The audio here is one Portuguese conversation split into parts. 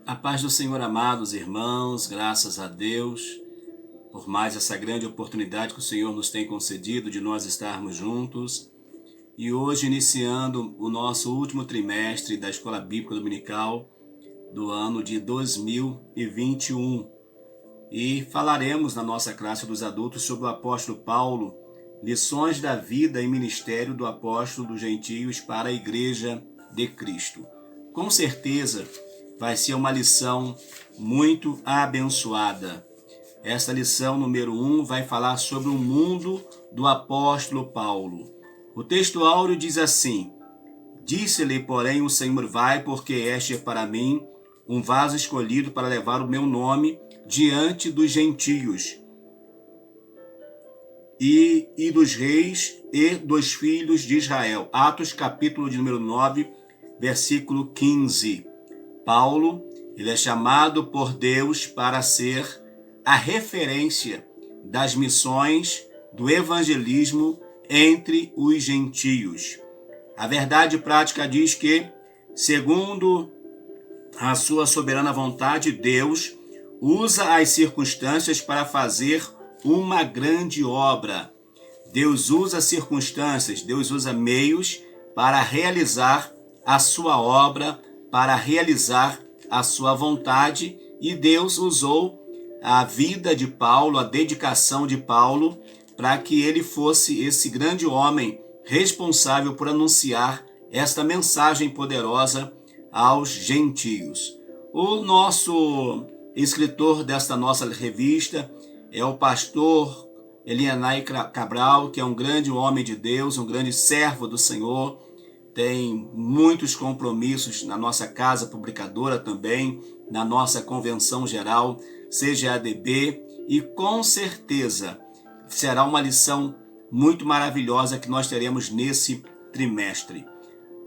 A paz do Senhor, amados irmãos, graças a Deus por mais essa grande oportunidade que o Senhor nos tem concedido de nós estarmos juntos. E hoje, iniciando o nosso último trimestre da Escola Bíblica Dominical do ano de 2021. E falaremos na nossa classe dos adultos sobre o apóstolo Paulo, lições da vida e ministério do apóstolo dos gentios para a Igreja de Cristo. Com certeza, vai ser uma lição muito abençoada. Esta lição número 1 vai falar sobre o mundo do apóstolo Paulo. O texto áureo diz assim: Disse-lhe, porém, o Senhor: vai, porque este é para mim um vaso escolhido para levar o meu nome diante dos gentios e dos reis e dos filhos de Israel. Atos capítulo de número 9, versículo 15. Paulo, ele é chamado por Deus para ser a referência das missões do evangelismo entre os gentios. A verdade prática diz que, segundo a sua soberana vontade, Deus usa as circunstâncias para fazer uma grande obra. Deus usa circunstâncias, Deus usa meios para realizar a sua obra, para realizar a sua vontade, e Deus usou a vida de Paulo, a dedicação de Paulo, para que ele fosse esse grande homem responsável por anunciar esta mensagem poderosa aos gentios. O nosso escritor desta nossa revista é o pastor Elianai Cabral, que é um grande homem de Deus, um grande servo do Senhor, tem muitos compromissos na nossa casa publicadora também, na nossa convenção geral, CGADB, e com certeza será uma lição muito maravilhosa que nós teremos nesse trimestre.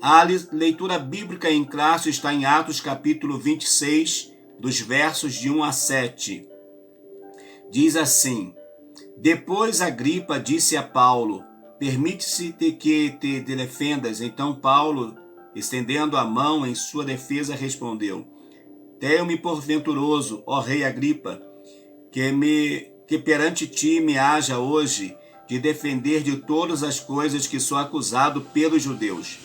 A leitura bíblica em classe está em Atos capítulo 26, dos versos de 1 a 7. Diz assim: Depois Agripa disse a Paulo: permite-se que te defendas. Então Paulo, estendendo a mão em sua defesa, respondeu: Tenho-me por venturoso, ó rei Agripa, que perante ti me haja hoje de defender de todas as coisas que sou acusado pelos judeus.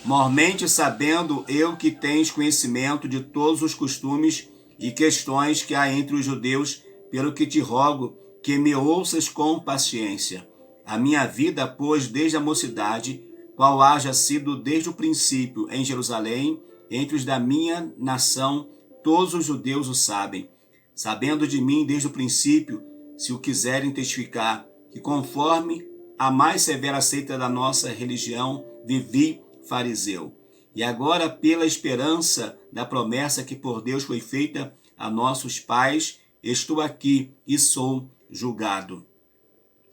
Mormente sabendo eu que tens conhecimento de todos os costumes e questões que há entre os judeus, pelo que te rogo que me ouças com paciência. A minha vida, pois, desde a mocidade, qual haja sido desde o princípio em Jerusalém, entre os da minha nação, todos os judeus o sabem, sabendo de mim desde o princípio, se o quiserem testificar, que conforme a mais severa seita da nossa religião, vivi fariseu. E agora, pela esperança da promessa que por Deus foi feita a nossos pais, estou aqui e sou julgado,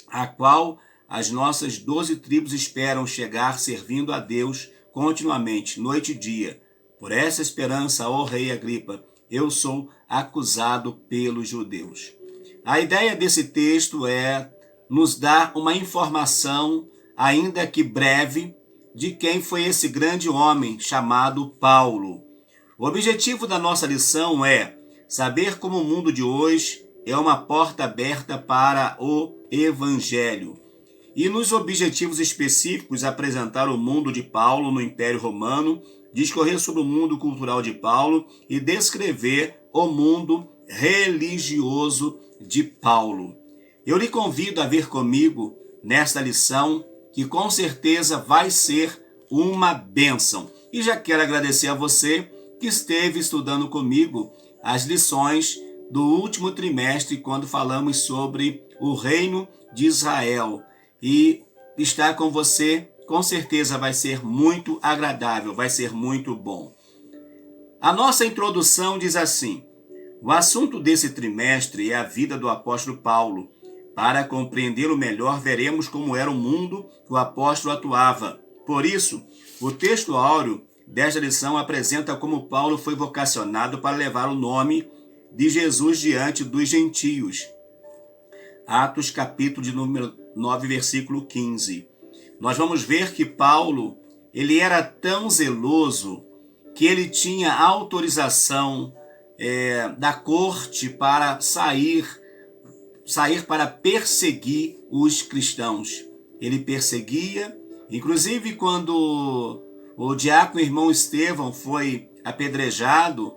a qual as nossas 12 tribos esperam chegar servindo a Deus continuamente, noite e dia. Por essa esperança, ó rei Agripa, eu sou acusado pelos judeus. A ideia desse texto é nos dar uma informação, ainda que breve, de quem foi esse grande homem chamado Paulo. O objetivo da nossa lição é saber como o mundo de hoje é uma porta aberta para o Evangelho. E nos objetivos específicos, apresentar o mundo de Paulo no Império Romano, discorrer sobre o mundo cultural de Paulo e descrever o mundo religioso de Paulo. Eu lhe convido a vir comigo nesta lição, que com certeza vai ser uma bênção. E já quero agradecer a você que esteve estudando comigo as lições do último trimestre, quando falamos sobre o reino de Israel. E estar com você, com certeza, vai ser muito agradável, vai ser muito bom. A nossa introdução diz assim: o assunto desse trimestre é a vida do apóstolo Paulo. Para compreendê-lo melhor, veremos como era o mundo que o apóstolo atuava. Por isso, o texto áureo desta lição apresenta como Paulo foi vocacionado para levar o nome de Jesus diante dos gentios. Atos capítulo de número 9, versículo 15. Nós vamos ver que Paulo, ele era tão zeloso que ele tinha autorização da corte para sair para perseguir os cristãos. Ele perseguia, inclusive quando o diácono irmão Estevão foi apedrejado,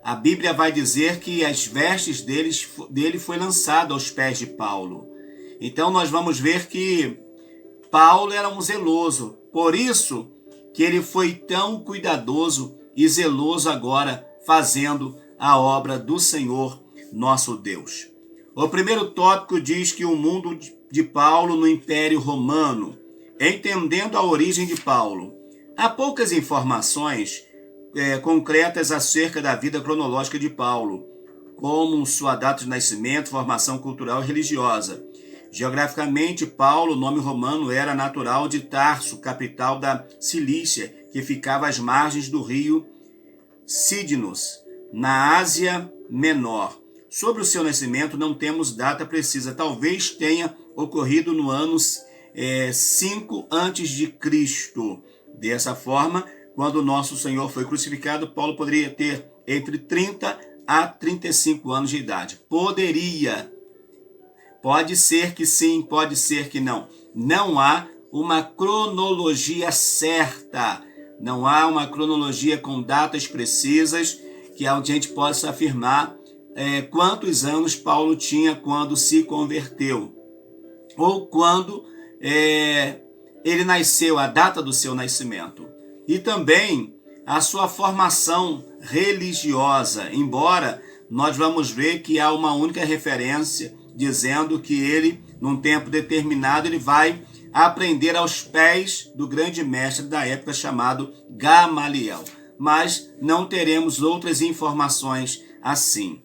a Bíblia vai dizer que as vestes dele foi lançado aos pés de Paulo. Então nós vamos ver que Paulo era um zeloso, por isso que ele foi tão cuidadoso e zeloso agora fazendo a obra do Senhor nosso Deus. O primeiro tópico diz que o mundo de Paulo no Império Romano, entendendo a origem de Paulo. Há poucas informações concretas acerca da vida cronológica de Paulo, como sua data de nascimento, formação cultural e religiosa. Geograficamente, Paulo, nome romano, era natural de Tarso, capital da Cilícia, que ficava às margens do rio Cídnos, na Ásia Menor. Sobre o seu nascimento não temos data precisa, talvez tenha ocorrido no ano 5 a.C. Dessa forma, quando nosso Senhor foi crucificado, Paulo poderia ter entre 30 a 35 anos de idade. Poderia. Pode ser que sim, pode ser que não. Não há uma cronologia certa. Não há uma cronologia com datas precisas que a gente possa afirmar quantos anos Paulo tinha quando se converteu. Ou quando ele nasceu, a data do seu nascimento. E também a sua formação religiosa, embora nós vamos ver que há uma única referência dizendo que ele, num tempo determinado, ele vai aprender aos pés do grande mestre da época chamado Gamaliel. Mas não teremos outras informações assim.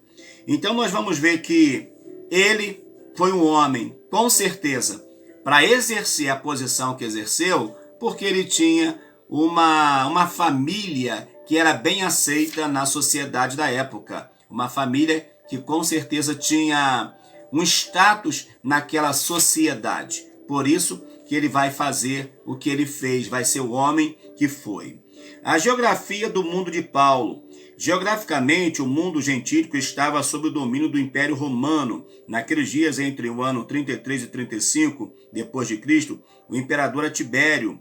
Então nós vamos ver que ele foi um homem, com certeza, para exercer a posição que exerceu, porque ele tinha uma família que era bem aceita na sociedade da época. Uma família que com certeza tinha um status naquela sociedade. Por isso que ele vai fazer o que ele fez, vai ser o homem que foi. A geografia do mundo de Paulo. Geograficamente, o mundo gentílico estava sob o domínio do Império Romano. Naqueles dias, entre o ano 33 e 35 depois de Cristo, o imperador Tibério.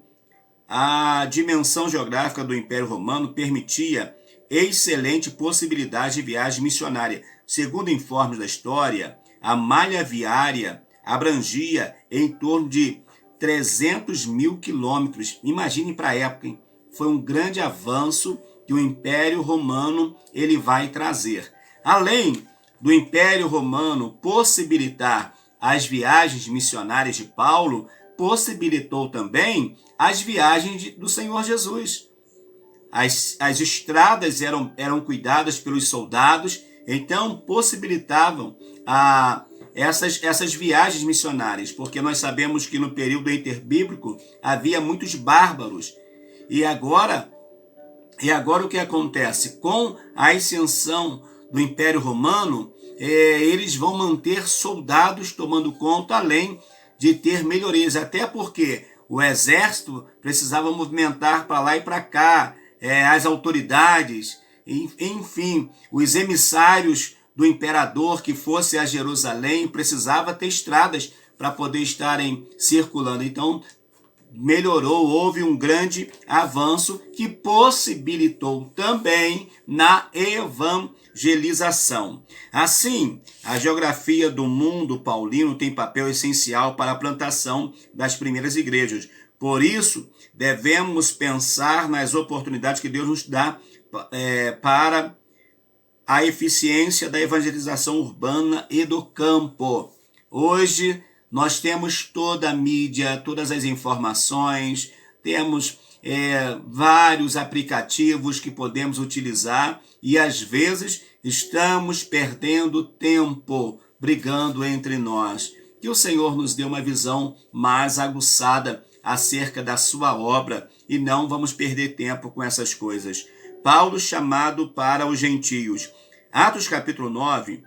A dimensão geográfica do Império Romano permitia excelente possibilidade de viagem missionária. Segundo informes da história, a malha viária abrangia em torno de 300 mil quilômetros. Imagine para a época, hein? Foi um grande avanço que o Império Romano ele vai trazer. Além do Império Romano possibilitar as viagens missionárias de Paulo, possibilitou também as viagens do Senhor Jesus. As estradas eram cuidadas pelos soldados, então possibilitavam essas viagens missionárias, porque nós sabemos que no período interbíblico havia muitos bárbaros. E agora o que acontece? Com a ascensão do Império Romano, eles vão manter soldados tomando conta, além de ter melhorias, até porque o exército precisava movimentar para lá e para cá, as autoridades, enfim, os emissários do imperador que fosse a Jerusalém precisava ter estradas para poder estarem circulando. Então, melhorou, houve um grande avanço que possibilitou também na evangelização. Assim, a geografia do mundo paulino tem papel essencial para a plantação das primeiras igrejas. Por isso, devemos pensar nas oportunidades que Deus nos dá para a eficiência da evangelização urbana e do campo. Hoje, nós temos toda a mídia, todas as informações, temos vários aplicativos que podemos utilizar e, às vezes, estamos perdendo tempo brigando entre nós. Que o Senhor nos dê uma visão mais aguçada acerca da sua obra e não vamos perder tempo com essas coisas. Paulo chamado para os gentios. Atos capítulo 9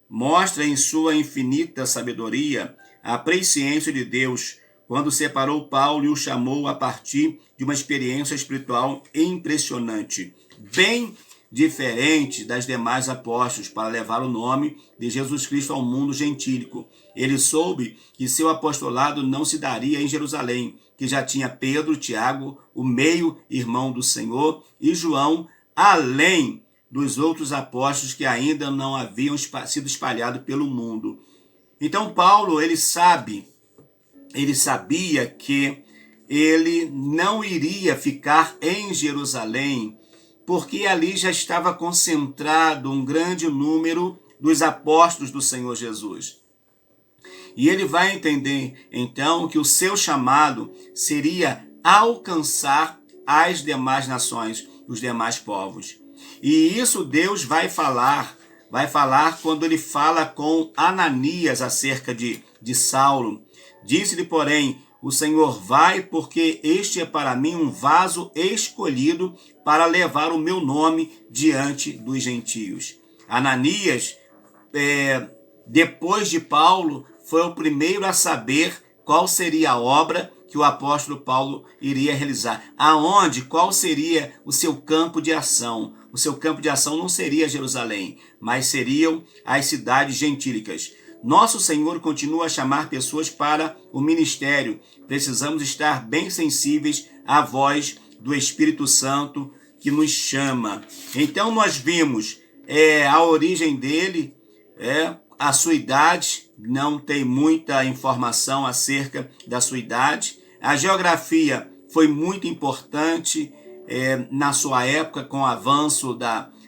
mostra em sua infinita sabedoria a presciência de Deus quando separou Paulo e o chamou a partir de uma experiência espiritual impressionante. Bem diferente das demais apóstolos para levar o nome de Jesus Cristo ao mundo gentílico. Ele soube que seu apostolado não se daria em Jerusalém, que já tinha Pedro, Tiago, o meio-irmão do Senhor, e João, além dos outros apóstolos que ainda não haviam sido espalhados pelo mundo. Então Paulo, ele sabia que ele não iria ficar em Jerusalém, porque ali já estava concentrado um grande número dos apóstolos do Senhor Jesus. E ele vai entender, então, que o seu chamado seria alcançar as demais nações, os demais povos. E isso Deus vai falar quando ele fala com Ananias acerca de Saulo. Disse-lhe, porém, o Senhor vai, porque este é para mim um vaso escolhido para levar o meu nome diante dos gentios. Ananias, depois de Paulo, foi o primeiro a saber qual seria a obra que o apóstolo Paulo iria realizar. Qual seria o seu campo de ação? O seu campo de ação não seria Jerusalém, mas seriam as cidades gentílicas. Nosso Senhor continua a chamar pessoas para o ministério. Precisamos estar bem sensíveis à voz do Espírito Santo que nos chama. Então nós vimos a origem dele, a sua idade, não tem muita informação acerca da sua idade. A geografia foi muito importante na sua época, com o avanço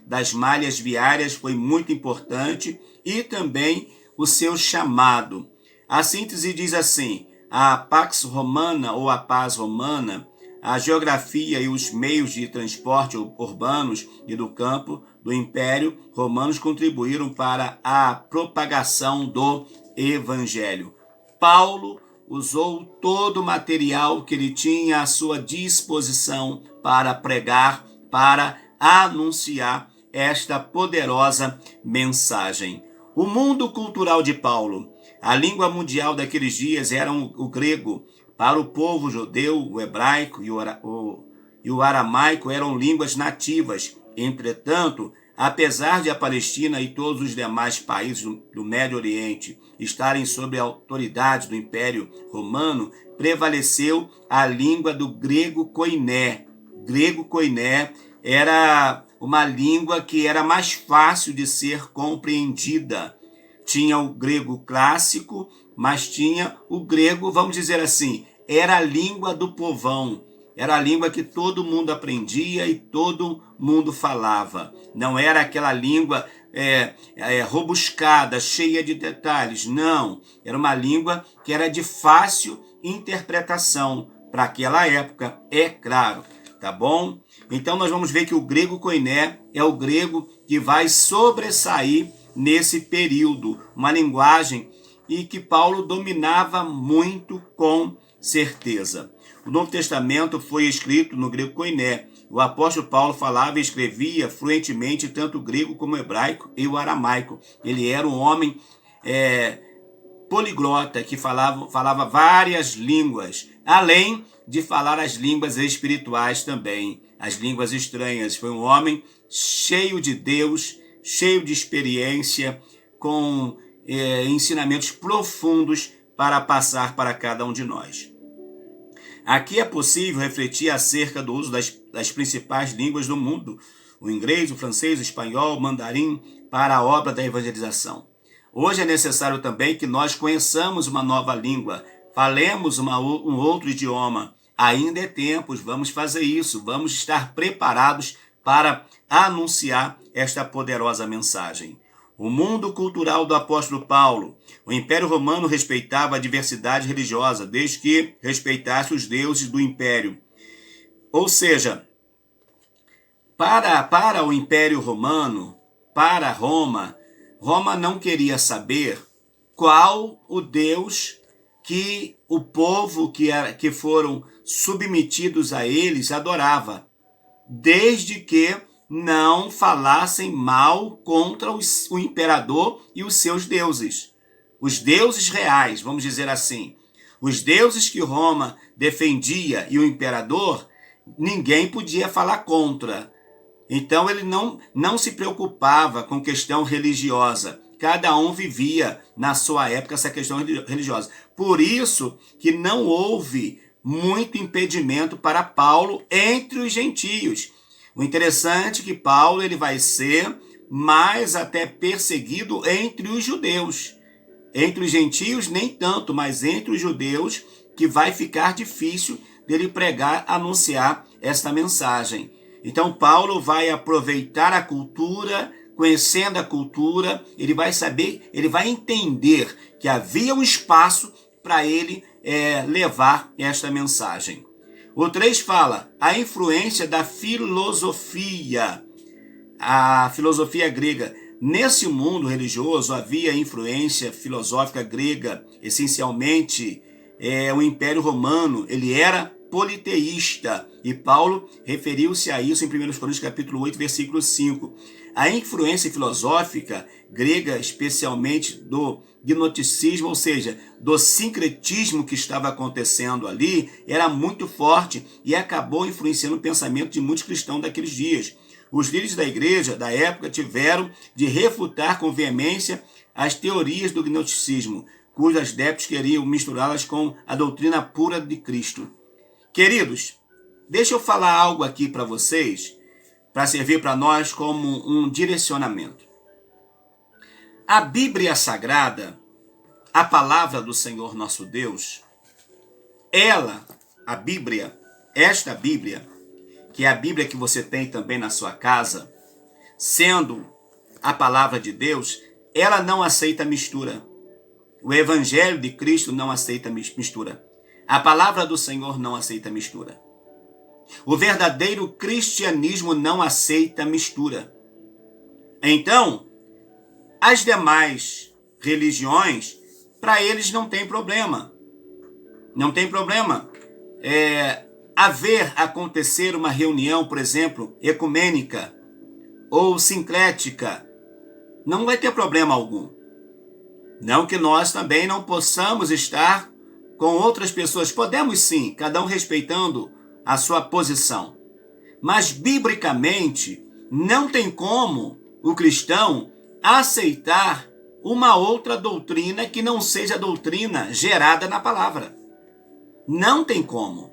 das malhas viárias, foi muito importante, e também o seu chamado. A síntese diz assim: a Pax Romana ou a paz romana, a geografia e os meios de transporte urbanos e do campo do Império Romanos contribuíram para a propagação do Evangelho. Paulo usou todo o material que ele tinha à sua disposição para pregar, para anunciar esta poderosa mensagem. O mundo cultural de Paulo, a língua mundial daqueles dias era o grego. Para o povo judeu, o hebraico e o aramaico eram línguas nativas. Entretanto, apesar de a Palestina e todos os demais países do Médio Oriente estarem sob a autoridade do Império Romano, prevaleceu a língua do grego koiné. Grego koiné era uma língua que era mais fácil de ser compreendida. Tinha o grego clássico, mas tinha o grego, vamos dizer assim, era a língua do povão. Era a língua que todo mundo aprendia e todo mundo falava. Não era aquela língua robuscada, cheia de detalhes. Não, era uma língua que era de fácil interpretação para aquela época, é claro. Tá bom? Então nós vamos ver que o grego koiné é o grego que vai sobressair nesse período. Uma linguagem e que Paulo dominava muito com certeza. O Novo Testamento foi escrito no grego koiné. O apóstolo Paulo falava e escrevia fluentemente tanto o grego como o hebraico e o aramaico. Ele era um homem poliglota que falava várias línguas, além de falar as línguas espirituais também, as línguas estranhas. Foi um homem cheio de Deus, cheio de experiência, com ensinamentos profundos para passar para cada um de nós. Aqui é possível refletir acerca do uso das principais línguas do mundo, o inglês, o francês, o espanhol, o mandarim, para a obra da evangelização. Hoje é necessário também que nós conheçamos uma nova língua, falemos um outro idioma. Ainda é tempo, vamos fazer isso, vamos estar preparados para anunciar esta poderosa mensagem. O mundo cultural do apóstolo Paulo. O Império Romano respeitava a diversidade religiosa, desde que respeitasse os deuses do Império. Ou seja, para o Império Romano, para Roma não queria saber qual o Deus que o povo que foram submetidos a eles adorava, desde que não falassem mal contra o imperador e os seus deuses. Os deuses reais, vamos dizer assim. Os deuses que Roma defendia e o imperador, ninguém podia falar contra. Então ele não se preocupava com questão religiosa. Cada um vivia na sua época essa questão religiosa. Por isso que não houve muito impedimento para Paulo entre os gentios. O interessante é que Paulo ele vai ser mais até perseguido entre os judeus. Entre os gentios nem tanto, mas entre os judeus que vai ficar difícil dele pregar, anunciar esta mensagem. Então Paulo vai aproveitar a cultura, conhecendo a cultura, ele vai saber, ele vai entender que havia um espaço para ele levar esta mensagem. O 3 fala a influência da filosofia, a filosofia grega. Nesse mundo religioso havia influência filosófica grega, essencialmente o Império Romano, ele era politeísta, e Paulo referiu-se a isso em 1 Coríntios capítulo 8, versículo 5. A influência filosófica grega, especialmente do gnosticismo, ou seja, do sincretismo que estava acontecendo ali, era muito forte e acabou influenciando o pensamento de muitos cristãos daqueles dias. Os líderes da igreja da época tiveram de refutar com veemência as teorias do gnosticismo, cujos adeptos queriam misturá-las com a doutrina pura de Cristo. Queridos, deixa eu falar algo aqui para vocês, para servir para nós como um direcionamento. A Bíblia Sagrada, a palavra do Senhor nosso Deus, a Bíblia, esta Bíblia, que é a Bíblia que você tem também na sua casa, sendo a palavra de Deus, ela não aceita mistura. O Evangelho de Cristo não aceita mistura. A palavra do Senhor não aceita mistura. O verdadeiro cristianismo não aceita mistura. Então, as demais religiões, para eles não tem problema. Não tem problema acontecer uma reunião, por exemplo, ecumênica ou sincrética. Não vai ter problema algum. Não que nós também não possamos estar com outras pessoas. Podemos sim, cada um respeitando a sua posição. Mas, biblicamente, não tem como o cristão aceitar uma outra doutrina que não seja a doutrina gerada na palavra. Não tem como.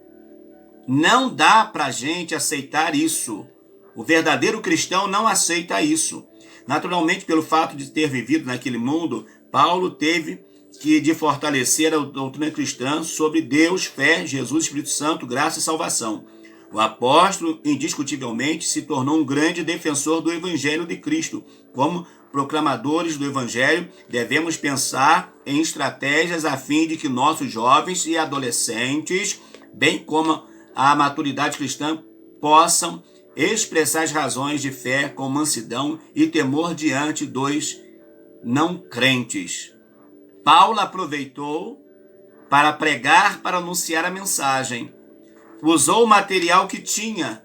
Não dá para a gente aceitar isso. O verdadeiro cristão não aceita isso. Naturalmente, pelo fato de ter vivido naquele mundo, Paulo teve de fortalecer a doutrina cristã sobre Deus, fé, Jesus, Espírito Santo, graça e salvação. O apóstolo, indiscutivelmente, se tornou um grande defensor do Evangelho de Cristo. Como proclamadores do Evangelho, devemos pensar em estratégias a fim de que nossos jovens e adolescentes, bem como a maturidade cristã, possam expressar as razões de fé com mansidão e temor diante dos não crentes. Paulo aproveitou para pregar, para anunciar a mensagem. Usou o material que tinha.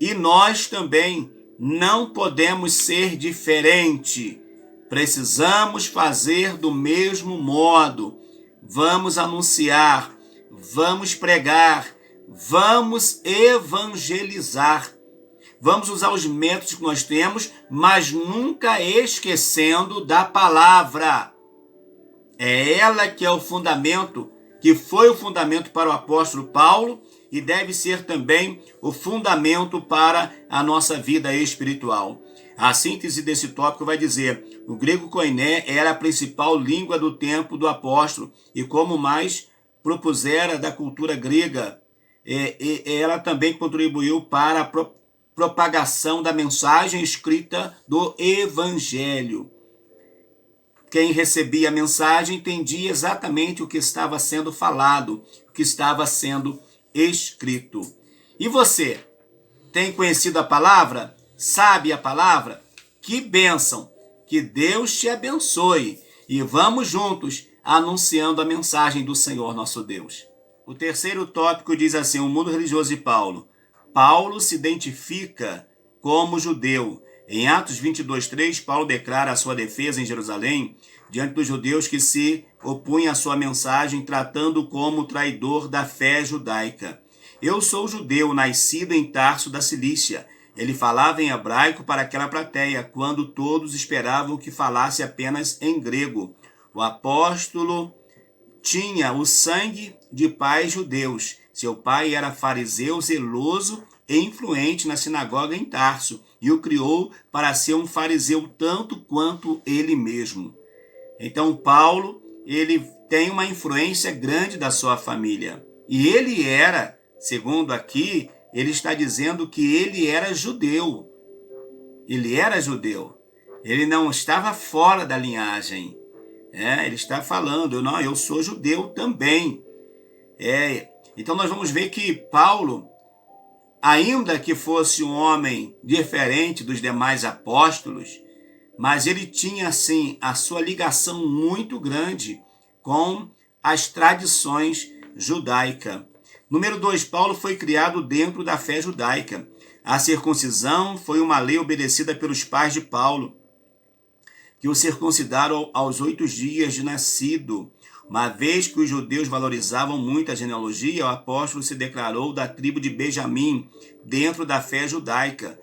E nós também não podemos ser diferente. Precisamos fazer do mesmo modo. Vamos anunciar, vamos pregar, vamos evangelizar. Vamos usar os métodos que nós temos, mas nunca esquecendo da palavra. É ela que é o fundamento, que foi o fundamento para o apóstolo Paulo e deve ser também o fundamento para a nossa vida espiritual. A síntese desse tópico vai dizer: o grego koiné era a principal língua do tempo do apóstolo e como mais propusera da cultura grega, ela também contribuiu para a propagação da mensagem escrita do Evangelho. Quem recebia a mensagem entendia exatamente o que estava sendo falado, o que estava sendo escrito. E você, tem conhecido a palavra? Sabe a palavra? Que bênção! Que Deus te abençoe. E vamos juntos anunciando a mensagem do Senhor nosso Deus. O terceiro tópico diz assim: o mundo religioso de Paulo. Paulo se identifica como judeu. Em Atos 22:3, Paulo declara a sua defesa em Jerusalém diante dos judeus que se opunham à sua mensagem, tratando-o como traidor da fé judaica. Eu sou judeu, nascido em Tarso da Cilícia, Ele falava em hebraico para aquela plateia, quando todos esperavam que falasse apenas em grego. O apóstolo tinha o sangue de pais judeus. Seu pai era fariseu zeloso e influente na sinagoga em Tarso, e o criou para ser um fariseu tanto quanto ele mesmo. Então Paulo, ele tem uma influência grande da sua família. E ele era, segundo aqui, ele está dizendo que ele era judeu. Ele era judeu. Ele não estava fora da linhagem. Ele está falando, não, eu sou judeu também. Então nós vamos ver que Paulo, ainda que fosse um homem diferente dos demais apóstolos, mas ele tinha, assim, a sua ligação muito grande com as tradições judaicas. Número 2, Paulo foi criado dentro da fé judaica. A circuncisão foi uma lei obedecida pelos pais de Paulo, que o circuncidaram aos 8 dias de nascido. Uma vez que os judeus valorizavam muito a genealogia, o apóstolo se declarou da tribo de Benjamim, dentro da fé judaica.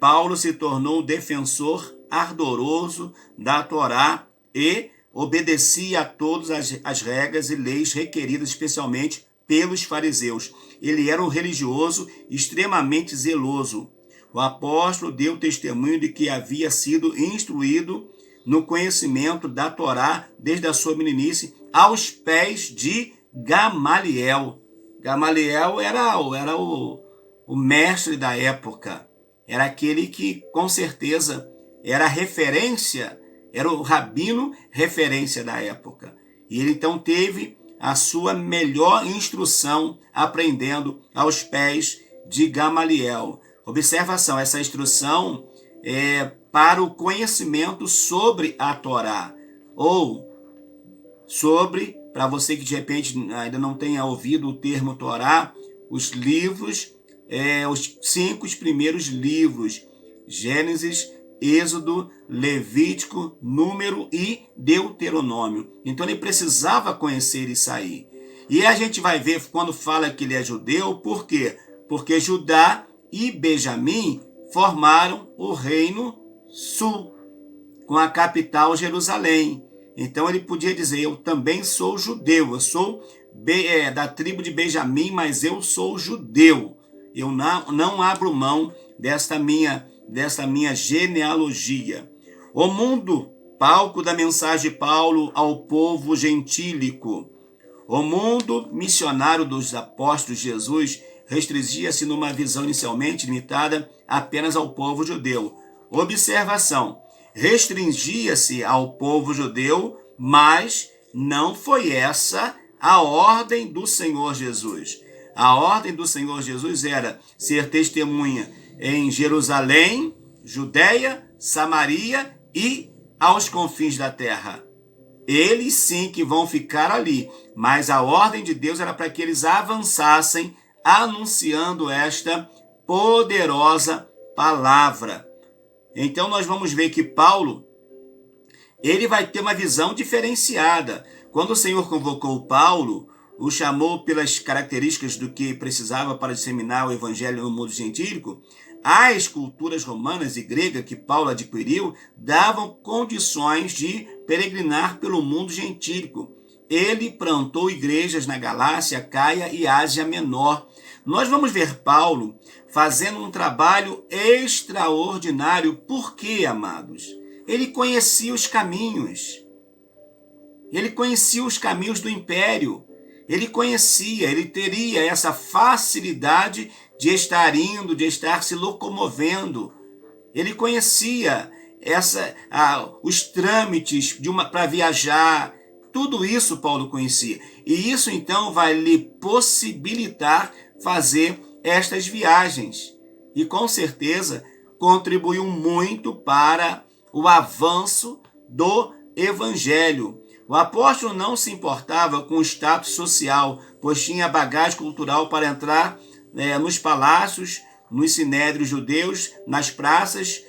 Paulo se tornou defensor ardoroso da Torá e obedecia a todas as regras e leis requeridas especialmente pelos fariseus. Ele era um religioso extremamente zeloso. O apóstolo deu testemunho de que havia sido instruído no conhecimento da Torá desde a sua meninice aos pés de Gamaliel. Gamaliel era o mestre da época. Era aquele que, com certeza, era referência, era o rabino referência da época. E ele, então, teve a sua melhor instrução aprendendo aos pés de Gamaliel. Observação, essa instrução é para o conhecimento sobre a Torá, ou sobre, para você que de repente ainda não tenha ouvido o termo Torá, os livros, os 5 primeiros livros, Gênesis, Êxodo, Levítico, Número e Deuteronômio. Então ele precisava conhecer isso aí. E a gente vai ver quando fala que ele é judeu, por quê? Porque Judá e Benjamim formaram o Reino Sul, com a capital Jerusalém. Então ele podia dizer, eu também sou judeu, eu sou da tribo de Benjamim, mas eu sou judeu. Eu não abro mão desta minha genealogia. O mundo, palco da mensagem de Paulo ao povo gentílico. O mundo missionário dos apóstolos de Jesus restringia-se numa visão inicialmente limitada apenas ao povo judeu. Observação, restringia-se ao povo judeu, mas não foi essa a ordem do Senhor Jesus. A ordem do Senhor Jesus era ser testemunha em Jerusalém, Judeia, Samaria e aos confins da terra. Eles sim que vão ficar ali, mas a ordem de Deus era para que eles avançassem anunciando esta poderosa palavra. Então nós vamos ver que Paulo, ele vai ter uma visão diferenciada. Quando o Senhor convocou Paulo, o chamou pelas características do que precisava para disseminar o evangelho no mundo gentílico, as culturas romanas e gregas que Paulo adquiriu davam condições de peregrinar pelo mundo gentílico. Ele plantou igrejas na Galácia, Caia e Ásia Menor. Nós vamos ver Paulo fazendo um trabalho extraordinário. Por quê, amados? Ele conhecia os caminhos. Ele conhecia os caminhos do império. Ele teria essa facilidade de estar indo, de estar se locomovendo. Ele conhecia os trâmites para viajar. Tudo isso Paulo conhecia. E isso então vai lhe possibilitar fazer estas viagens. E com certeza contribuiu muito para o avanço do evangelho. O apóstolo não se importava com o status social, pois tinha bagagem cultural para entrar nos palácios, nos sinédrios judeus, nas praças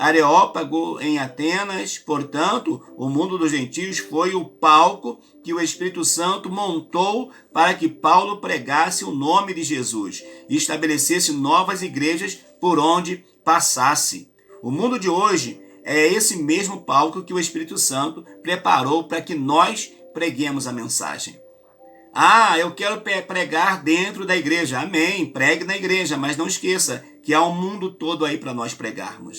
Areópago em Atenas. Portanto, o mundo dos gentios foi o palco que o Espírito Santo montou para que Paulo pregasse o nome de Jesus e estabelecesse novas igrejas por onde passasse. O mundo de hoje é esse mesmo palco que o Espírito Santo preparou para que nós preguemos a mensagem. Eu quero pregar dentro da igreja. Amém, pregue na igreja, mas não esqueça que há um mundo todo aí para nós pregarmos,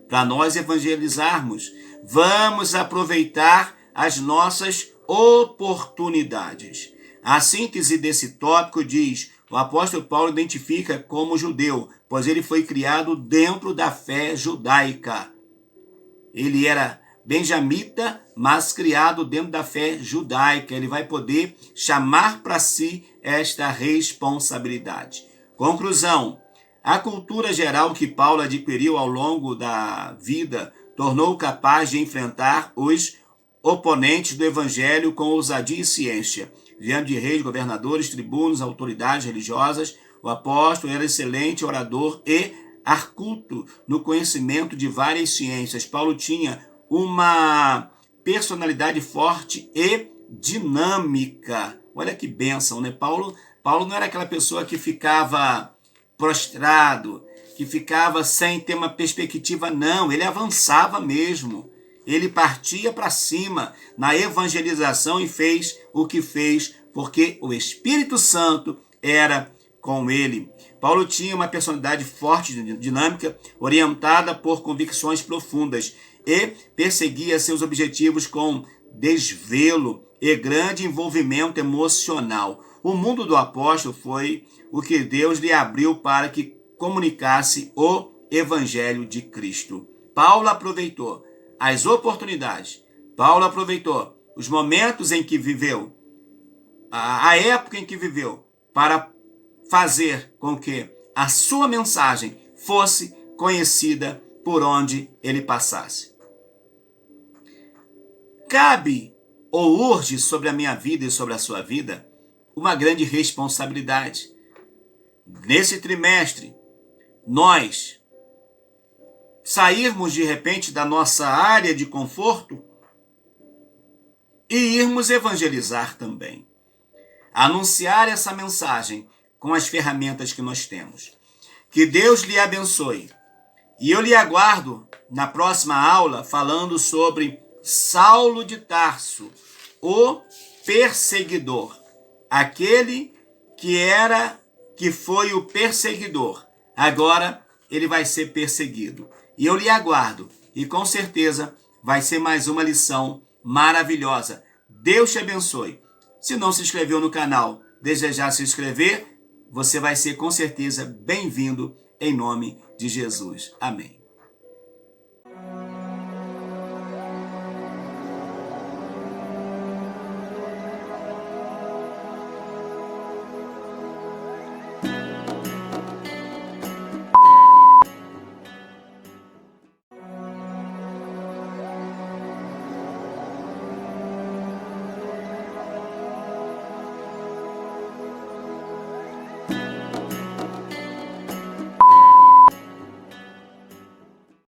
para nós evangelizarmos. Vamos aproveitar as nossas oportunidades. A síntese desse tópico diz: o apóstolo Paulo identifica como judeu, pois ele foi criado dentro da fé judaica. Ele era benjamita, mas criado dentro da fé judaica. Ele vai poder chamar para si esta responsabilidade. Conclusão: a cultura geral que Paulo adquiriu ao longo da vida tornou-o capaz de enfrentar os oponentes do evangelho com ousadia e ciência. Diante de reis, governadores, tribunos, autoridades religiosas, o apóstolo era excelente orador e arculto no conhecimento de várias ciências. Paulo tinha uma personalidade forte e dinâmica. Olha que bênção, né? Paulo não era aquela pessoa que ficava prostrado, que ficava sem ter uma perspectiva, não. Ele avançava mesmo. Ele partia para cima na evangelização e fez o que fez, porque o Espírito Santo era com ele. Paulo tinha uma personalidade forte, dinâmica, orientada por convicções profundas e perseguia seus objetivos com desvelo e grande envolvimento emocional. O mundo do apóstolo foi o que Deus lhe abriu para que comunicasse o Evangelho de Cristo. Paulo aproveitou as oportunidades. Paulo aproveitou os momentos em que viveu, a época em que viveu, para fazer com que a sua mensagem fosse conhecida por onde ele passasse. Cabe ou urge sobre a minha vida e sobre a sua vida uma grande responsabilidade. Nesse trimestre, nós sairmos de repente da nossa área de conforto e irmos evangelizar também. Anunciar essa mensagem com as ferramentas que nós temos. Que Deus lhe abençoe. E eu lhe aguardo na próxima aula falando sobre Saulo de Tarso, o perseguidor. Aquele que foi o perseguidor. Agora ele vai ser perseguido. E eu lhe aguardo. E com certeza vai ser mais uma lição maravilhosa. Deus te abençoe. Se não se inscreveu no canal, desejar se inscrever, você vai ser com certeza bem-vindo em nome de Jesus. Amém.